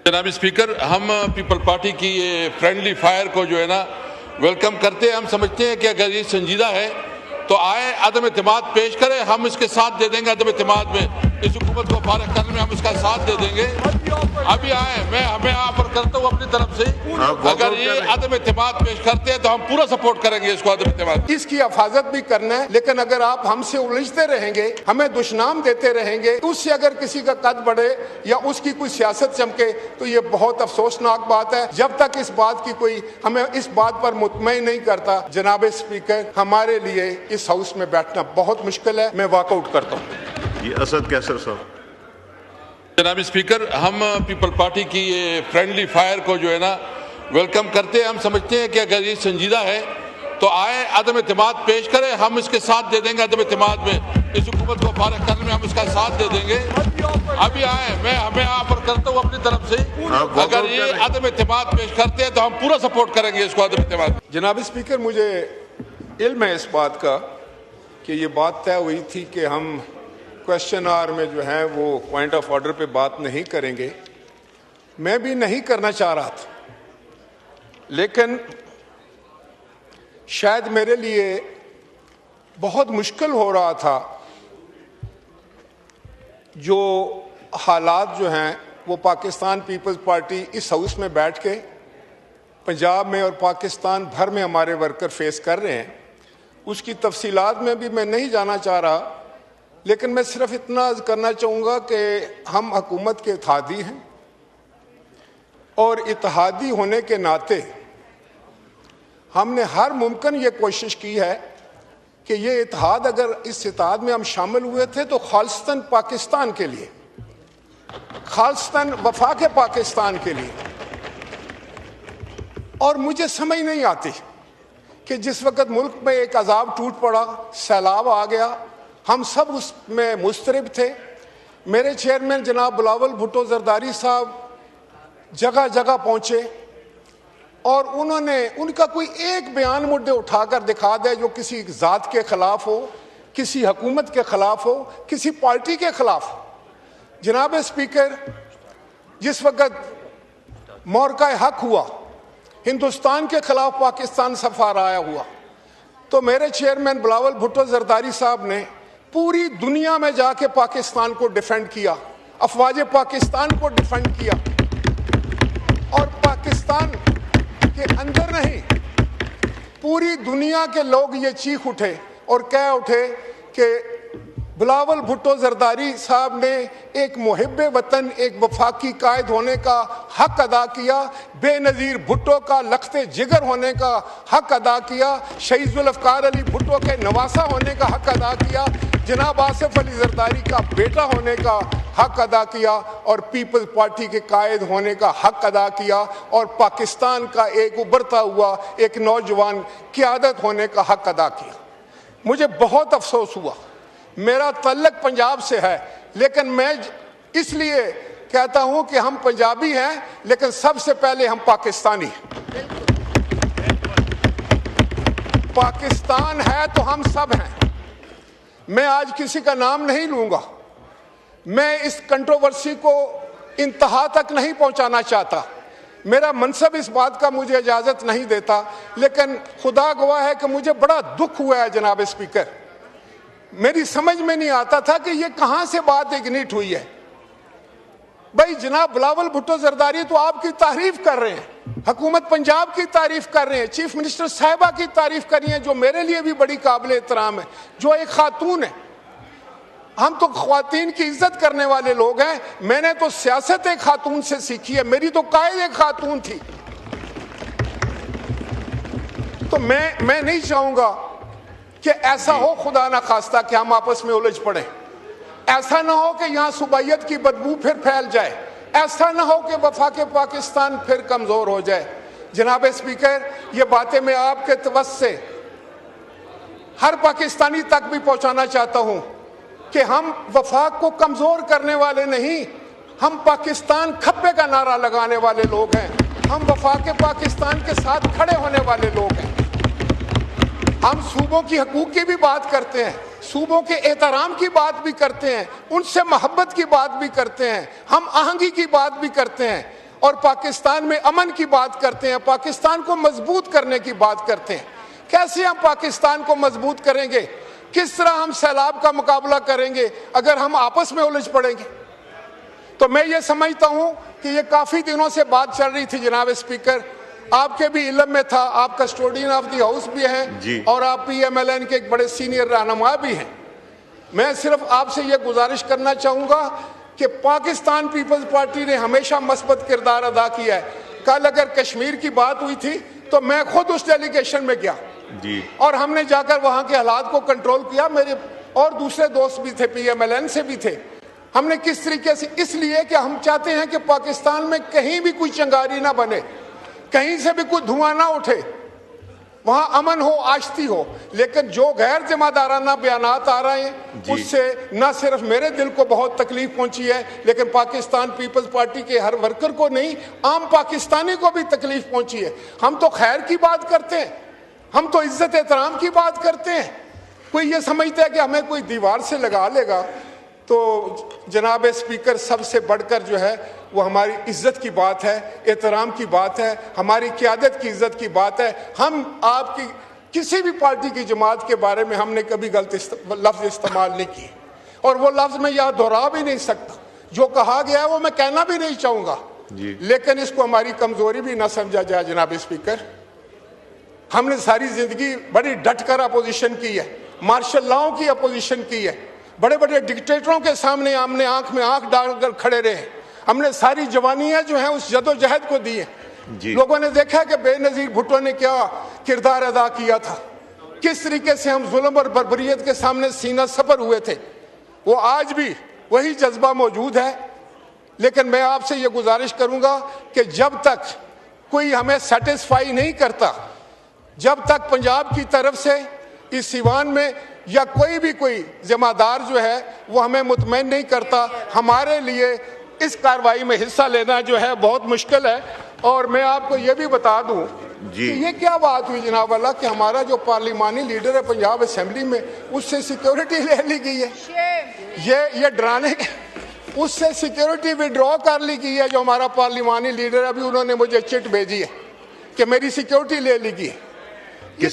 जनाब स्पीकर, हम people party की ये फ्रेंडली फायर को जो है ना वेलकम करते हैं। हम समझते हैं कि अगर ये संजीदा है तो आए, अदम एतमाद पेश करें, हम इसके साथ दे देंगे। अदम एतमाद में इस हुकूमत को फारिग करने में हम इसका साथ दे देंगे। अभी आए, मैं हमें ऑफर करता हूँ अपनी तरफ से, अगर ये अदम एतमाद पेश करते हैं तो हम पूरा सपोर्ट करेंगे इसको। अदम एतमाद इसकी हिफाजत भी करना है, लेकिन अगर आप हमसे उलझते रहेंगे, हमें दुश्मनाम देते रहेंगे, उससे अगर किसी का कद बढ़े या उसकी कोई सियासत चमके तो ये बहुत अफसोसनाक बात है। जब तक इस बात की कोई हमें इस बात पर मुतमईन नहीं करता, जनाब स्पीकर, हमारे लिए इस हाउस में बैठना बहुत मुश्किल है। मैं वॉकआउट करता हूँ। ये असद कैसर साहब। जनाब स्पीकर, हम पीपल पार्टी की ये फ्रेंडली फायर को जो है ना वेलकम करते हैं। हम समझते हैं कि अगर ये संजीदा है तो आए, अदम एतमाद पेश करें, हम इसके साथ दे देंगे। अदम एतमाद में इस हुकूमत को फारिग करने में हम इसका साथ दे देंगे। अभी आए, मैं हमें ऑफर करता हूँ अपनी तरफ से, अगर ये अदम एतमाद पेश करते हैं तो हम पूरा सपोर्ट करेंगे इसको। अदम एतमाद। जनाब स्पीकर, मुझे इल्म है इस बात का कि ये बात तय हुई थी कि हम क्वेश्चन आवर में जो है वो पॉइंट ऑफ ऑर्डर पे बात नहीं करेंगे। मैं भी नहीं करना चाह रहा था, लेकिन शायद मेरे लिए बहुत मुश्किल हो रहा था। जो हालात जो हैं वो पाकिस्तान पीपल्स पार्टी इस हाउस में बैठ के पंजाब में और पाकिस्तान भर में हमारे वर्कर फेस कर रहे हैं, उसकी तफसीलात में भी मैं नहीं जाना चाह रहा। लेकिन मैं सिर्फ इतना अर्ज करना चाहूँगा कि हम हुकूमत के इत्तेहादी हैं और इत्तेहादी होने के नाते हमने हर मुमकिन ये कोशिश की है कि ये इत्तेहाद, अगर इस इत्तेहाद में हम शामिल हुए थे तो खालिस्तान पाकिस्तान के लिए, खालिस्तान वफाक पाकिस्तान के लिए। और मुझे समझ नहीं आती कि जिस वक़्त मुल्क में एक अजाब टूट पड़ा, सैलाब आ गया, हम सब उसमें मुस्तरब थे। मेरे चेयरमैन जनाब बिलावल भुट्टो जरदारी साहब जगह जगह पहुँचे और उन्होंने उनका कोई एक बयान मुद्दे उठाकर दिखा दे जो किसी ज़ात के ख़िलाफ़ हो, किसी हुकूमत के ख़िलाफ़ हो, किसी पार्टी के ख़िलाफ़ हो। जनाब स्पीकर, जिस वक़्त मोरका हक हुआ, हिंदुस्तान के ख़िलाफ़ पाकिस्तान सफ़ार आया हुआ, तो मेरे चेयरमैन बिलावल भुट्टो जरदारी साहब ने पूरी दुनिया में जाके पाकिस्तान को डिफेंड किया, अफवाज पाकिस्तान को डिफेंड किया। और पाकिस्तान के अंदर नहीं, पूरी दुनिया के लोग ये चीख उठे और कह उठे कि बिलावल भुट्टो जरदारी साहब ने एक मुहिब्बे वतन, एक वफाकी कायद होने का हक अदा किया, बेनज़ीर भुट्टो का लख्ते जिगर होने का हक अदा किया, शहीद जुल्फ़िकार अली भुट्टो के नवासा होने का हक अदा किया, जनाब आसिफ अली जरदारी का बेटा होने का हक अदा किया और पीपल्स पार्टी के कायद होने का हक अदा किया और पाकिस्तान का एक उभरता हुआ एक नौजवान क़यादत होने का हक अदा किया। मुझे बहुत अफसोस हुआ। मेरा तल्लक पंजाब से है, लेकिन मैं इसलिए कहता हूं कि हम पंजाबी हैं, लेकिन सबसे पहले हम पाकिस्तानी हैं। पाकिस्तान है तो हम सब हैं। मैं आज किसी का नाम नहीं लूंगा, मैं इस कंट्रोवर्सी को इंतहा तक नहीं पहुंचाना चाहता, मेरा मनसब इस बात का मुझे इजाज़त नहीं देता, लेकिन खुदा गवाह है कि मुझे बड़ा दुख हुआ है। जनाब स्पीकर, मेरी समझ में नहीं आता था कि ये कहां से बात इग्निट हुई है। भाई, जनाब बिलावल भुट्टो जरदारी तो आपकी तारीफ कर रहे हैं, हुकूमत पंजाब की तारीफ कर रहे हैं, चीफ मिनिस्टर साहिबा की तारीफ कर रही हैं, जो मेरे लिए भी बड़ी काबिल एहतराम है, जो एक खातून है। हम तो ख्वातीन की इज्जत करने वाले लोग हैं। मैंने तो सियासत एक खातून से सीखी है, मेरी तो कायद एक खातून थी। तो मैं नहीं चाहूंगा कि ऐसा हो, खुदा ना खास्ता, कि हम आपस में उलझ पड़े। ऐसा ना हो कि यहाँ सुबैयत की बदबू फिर फैल जाए, ऐसा ना हो कि वफाक पाकिस्तान फिर कमज़ोर हो जाए। जनाब स्पीकर, ये बातें मैं आपके तवज्जुह से हर पाकिस्तानी तक भी पहुँचाना चाहता हूँ कि हम वफाक को कमज़ोर करने वाले नहीं, हम पाकिस्तान खप्पे का नारा लगाने वाले लोग हैं। हम वफाक पाकिस्तान के साथ खड़े होने वाले लोग हैं। हम सूबों की हकूक़ की भी बात करते हैं, सूबों के एहतराम की बात भी करते हैं, उनसे मोहब्बत की बात भी करते हैं, हम आहंगी की बात भी करते हैं। और पाकिस्तान में अमन की बात करते हैं, पाकिस्तान को मजबूत करने की बात करते हैं। कैसे हम पाकिस्तान को मजबूत करेंगे? किस तरह हम सैलाब का मुकाबला करेंगे अगर हम आपस में उलझ पड़ेंगे? तो मैं ये समझता हूं कि ये काफी दिनों से बात चल रही थी जनाब स्पीकर, आपके भी इल्म में था, आप कस्टोडियन ऑफ द हाउस भी हैं और आप PMLN के एक बड़े सीनियर रहनुमा भी हैं। मैं सिर्फ आपसे ये गुजारिश करना चाहूंगा कि पाकिस्तान पीपल्स पार्टी ने हमेशा मस्बत किरदार अदा किया है। कल अगर कश्मीर की बात हुई थी तो मैं खुद उस डेलीगेशन में गया और हमने जाकर वहां के हालात को कंट्रोल किया। मेरे और दूसरे दोस्त भी थे, PMLN से भी थे। हमने किस तरीके से, इसलिए कि हम चाहते हैं कि पाकिस्तान में कहीं भी कोई चिंगारी ना बने, कहीं से भी कोई धुआं ना उठे, वहां अमन हो, आश्ती हो। लेकिन जो गैर जिम्मेदाराना बयानात आ रहे हैं उससे न सिर्फ मेरे दिल को बहुत तकलीफ पहुंची है, लेकिन पाकिस्तान पीपल्स पार्टी के हर वर्कर को नहीं, आम पाकिस्तानी को भी तकलीफ पहुंची है। हम तो खैर की बात करते हैं, हम तो इज्जत एहतराम की बात करते हैं। कोई ये समझता है कि हमें कोई दीवार से लगा लेगा। तो जनाब स्पीकर, सबसे बढ़कर जो है वो हमारी इज्जत की बात है, एहतराम की बात है, हमारी क़यादत की इज्जत की बात है। हम आपकी किसी भी पार्टी की जमात के बारे में हमने कभी गलत लफ्ज़ इस्तेमाल नहीं किए और वो लफ्ज़ मैं यहाँ दोहरा भी नहीं सकता। जो कहा गया है वो मैं कहना भी नहीं चाहूँगा, लेकिन इसको हमारी कमज़ोरी भी ना समझा जाए। जनाब स्पीकर, हमने सारी ज़िंदगी बड़ी डट कर अपोजिशन की है, मार्शल लॉ की अपोजिशन की है, बड़े बड़े डिक्टेटरों के सामने हमने आंख में आंख डालकर खड़े रहे। हमने सारी जवानियां जो है उस जदोजहद को दी है। लोगों ने देखा कि बेनज़ीर भुट्टो ने क्या किरदार अदा किया था, किस तरीके से हम जुल्म और बर्बरियत के सामने सीना सपर हुए थे। वो आज भी वही जज्बा मौजूद है। लेकिन मैं आपसे ये गुजारिश करूंगा कि जब तक कोई हमें सेटिस्फाई नहीं करता, जब तक पंजाब की तरफ से इस सिवान में या कोई जिम्मेदार जो है वो हमें मुतमईन नहीं करता, हमारे लिए इस कार्रवाई में हिस्सा लेना जो है बहुत मुश्किल है। और मैं आपको ये भी बता दूं कि ये क्या बात हुई जनाब वाला कि हमारा जो पार्लिमानी लीडर है पंजाब असेंबली में, उससे सिक्योरिटी ले ली गई है। ये डराने, उससे सिक्योरिटी विड्रॉ कर ली गई है। जो हमारा पार्लिमानी लीडर है, अभी उन्होंने मुझे चिट भेजी है कि मेरी सिक्योरिटी ले ली गई। ये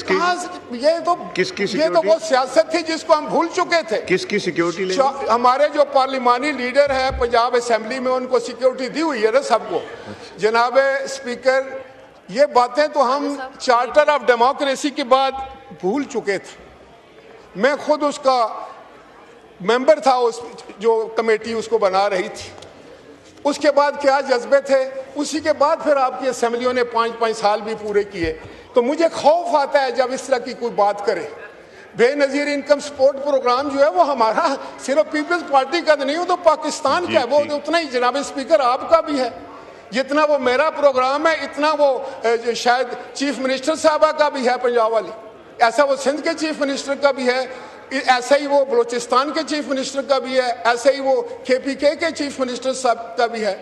तो वो सियासत थी जिसको हम भूल चुके थे। किसकी सिक्योरिटी ले? हमारे जो पार्लिमानी लीडर है पंजाब असेंबली में, उनको सिक्योरिटी दी हुई है ना सबको। जनाब स्पीकर, ये बातें तो हम चार्टर ऑफ डेमोक्रेसी के बाद भूल चुके थे। मैं खुद उसका मेंबर था, उस जो कमेटी उसको बना रही थी। उसके बाद क्या जज्बे थे, उसी के बाद फिर आपकी असेंबलियों ने 5-5 साल भी पूरे किए। तो मुझे खौफ आता है जब इस तरह की कोई बात करे। बेनज़ीर इनकम सपोर्ट प्रोग्राम जो है वो हमारा सिर्फ पीपल्स पार्टी का नहीं, वो तो पाकिस्तान का है। वो उतना ही जनाब स्पीकर आपका भी है। जितना वो मेरा प्रोग्राम है, इतना वो शायद चीफ मिनिस्टर साहबा का भी है पंजाब वाली, ऐसा वो सिंध के चीफ मिनिस्टर का भी है, ऐसा ही वो बलोचिस्तान के चीफ मिनिस्टर का भी है, ऐसा ही वो KPK के चीफ मिनिस्टर साहब का भी है।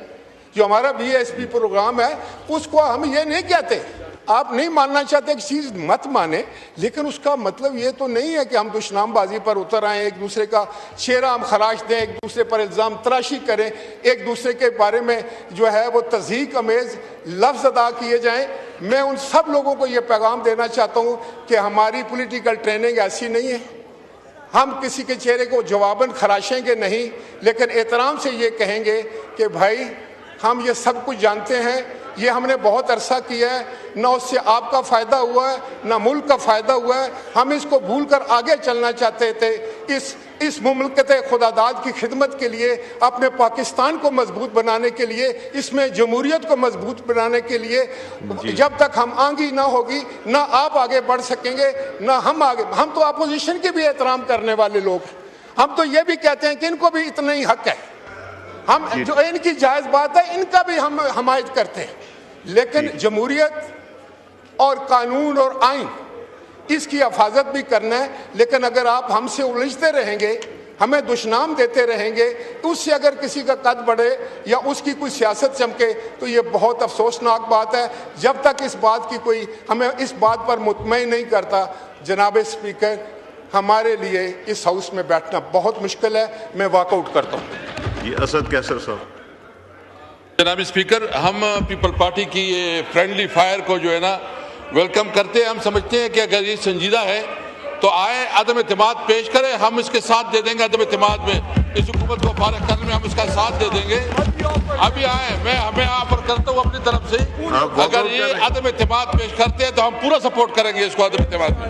जो हमारा BSP प्रोग्राम है उसको हम ये नहीं कहते, आप नहीं मानना चाहते कि चीज़ मत माने, लेकिन उसका मतलब ये तो नहीं है कि हम दुश्मनाबाजी पर उतर आए, एक दूसरे का चेहरा हम खराश दें, एक दूसरे पर इल्ज़ाम तराशी करें, एक दूसरे के बारे में जो है वो तज़हीक अमेज़ लफ्ज़ अदा किए जाएं। मैं उन सब लोगों को ये पैगाम देना चाहता हूँ कि हमारी पॉलिटिकल ट्रेनिंग ऐसी नहीं है। हम किसी के चेहरे को जवाबन खराशेंगे नहीं, लेकिन एहतराम से ये कहेंगे कि भाई हम ये सब कुछ जानते हैं, ये हमने बहुत अरसा किया है, ना उससे आपका फ़ायदा हुआ है ना मुल्क का फ़ायदा हुआ है। हम इसको भूल कर आगे चलना चाहते थे, इस मुमलकत खुदादाद की खिदमत के लिए, अपने पाकिस्तान को मजबूत बनाने के लिए, इसमें जमहूरियत को मजबूत बनाने के लिए। जब तक हम आंगी ना होगी, ना आप आगे बढ़ सकेंगे ना हम आगे। हम तो अपोजिशन के भी एहतराम करने वाले लोग, हम तो ये भी कहते हैं कि इनको भी इतना ही हक है, हम जो इनकी जायज़ बात है इनका भी हम हमायत करते हैं। लेकिन जमहूरियत और कानून और आइन, इसकी हिफाजत भी करना है। लेकिन अगर आप हमसे उलझते रहेंगे, हमें दुश्मनाम देते रहेंगे, तो उससे अगर किसी का कद बढ़े या उसकी कोई सियासत चमके तो ये बहुत अफसोसनाक बात है। जब तक इस बात की कोई हमें इस बात पर मुतमईन नहीं करता, जनाब स्पीकर, हमारे लिए इस हाउस में बैठना बहुत मुश्किल है। मैं वॉकआउट करता हूँ। ये असद कैसर साहब। जनाब स्पीकर, हम पीपल पार्टी की ये फ्रेंडली फायर को जो है ना वेलकम करते हैं। हम समझते हैं कि अगर ये संजीदा है तो आए, अदम एतमाद पेश करें, हम इसके साथ दे देंगे। अदम एतमाद में इस हुकूमत को फारिग करने में हम इसका साथ दे देंगे। अभी आए, मैं हमें ऑफर करता हूँ अपनी तरफ से, अगर ये अदम एतमाद पेश करते हैं तो हम पूरा सपोर्ट करेंगे इसको अदम एतमाद में।